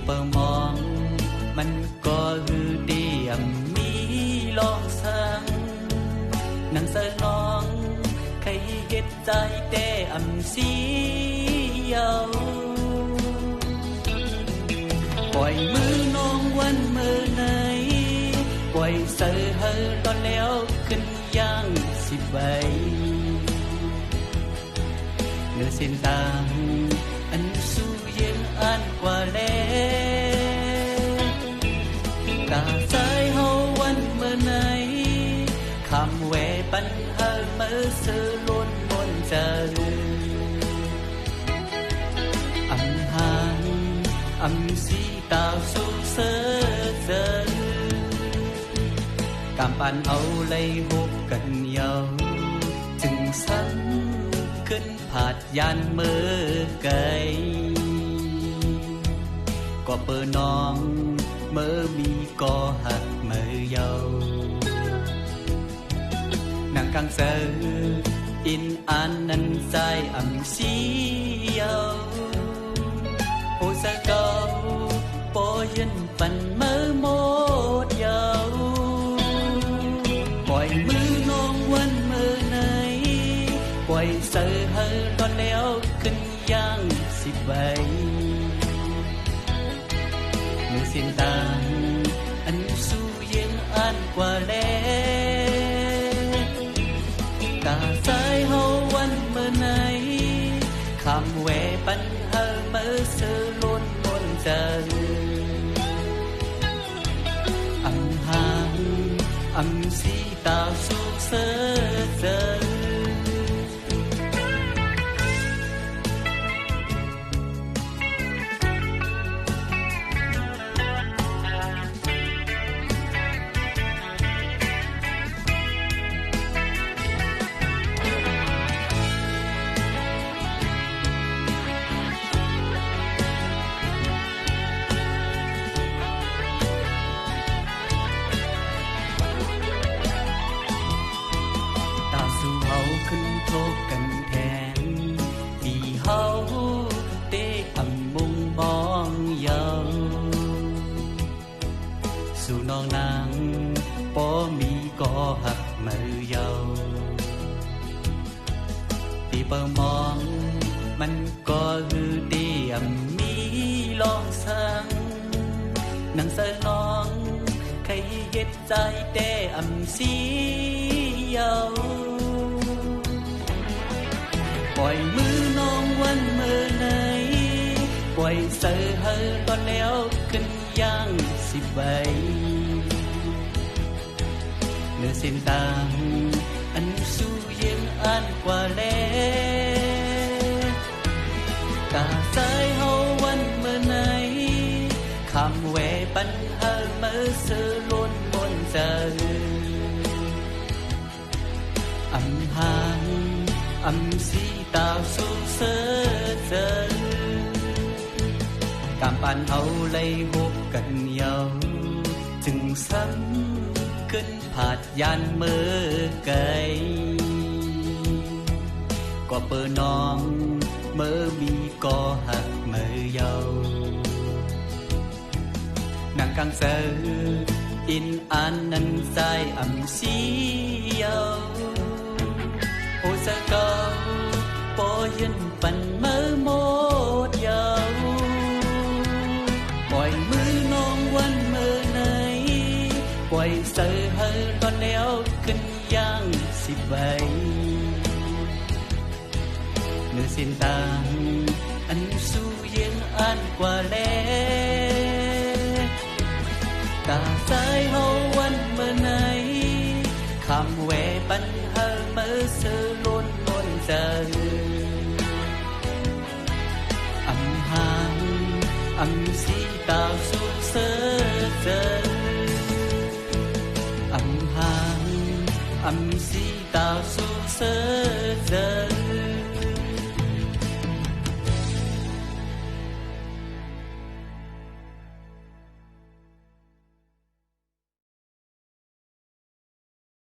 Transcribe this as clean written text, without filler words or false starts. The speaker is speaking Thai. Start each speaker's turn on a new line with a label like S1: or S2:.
S1: เปิดมองมันก็ฮือเดียมมีลองสังนังเสน้องใครเฮ็ดใจแต่อำเสียวปล่อยมือน้องวันมือไหนปล่อยเสือเฮอตอนแล้วขึ้นย่างสิบใบเนื้อเส้นตางอันสู้เย็นอันกว่าแล้วกาสายเฮาวันเมื่อไหนคำแหวปันเฮาเมื่อเสือล้นบนใจอำหางอำสีตาสู้เสือเจอกำปันเอาเลยหุบกันเยาจึงซ้ำขึ้นผาดยันมือไกลก็เปิดน้องเมื่อมีก็หักมือเยานางกังเสืออินอันนั้นใจอำสีเยาโอสะเกาปอยันปันเมื่อหมดเยาปล่อยมือน้องวันเมื่อไหนปล่อยเสือเฮอตอนแล้วขึ้นย่างสิบใบเนื้อเส้นตางอันสู้เย็นอันกว่าแล้วตาสายเฮาวันเมื่อไหนคำแหวปันเฮาเมื่อเสือล้นบนใจอำหางอำสีตาสู้เสือเจอขึ้นโทกกันแทนที่เฮาเตะอำมุงมองเยาสู่น้องนางป้อมีก็หักมือเยาที่เปิดมองมันก็ฮือเดียมมีลองสังนังเสน้องใครเฮ็ดใจแต่อำสีเยาปล่อยมือน้องวันเมื่อไหนปล่อยเสือเฮอตอนแล้วขึ้นย่างสิบใบเนื้อเส้นตางอันสู้เย็นอันกว่าแล้วตาสายเฮาวันเมื่อไหนคำแหวปันเฮาเมื่อเสือล้นบนใจอำหางอำสีตาสู้เสือเจอกำปันเอาเลยหุบกันเยาจึงซ้ำขึ้นผาดยันมือไกลก็เปิดน้องเมื่อมีก็หักมือเยานางกังเสืออินอันนั้นใจอำสีเยาโอสะเกาปอยันปันเมื่อหมดเยาปล่อยมือน้องวันเมื่อไหนปล่อยเสือเฮอตอนแล้วขึ้นย่างสิบใบเนื้อเส้นตางอันสู้เย็นอันกว่าแล้วตาสายเฮาวันเมื่อไหนคำแหวปันเฮาเมื่อเสือล้นบนใจอำหางอำสีตาสู้เสือเจออำหางอำสีตาสู้เสือเจอ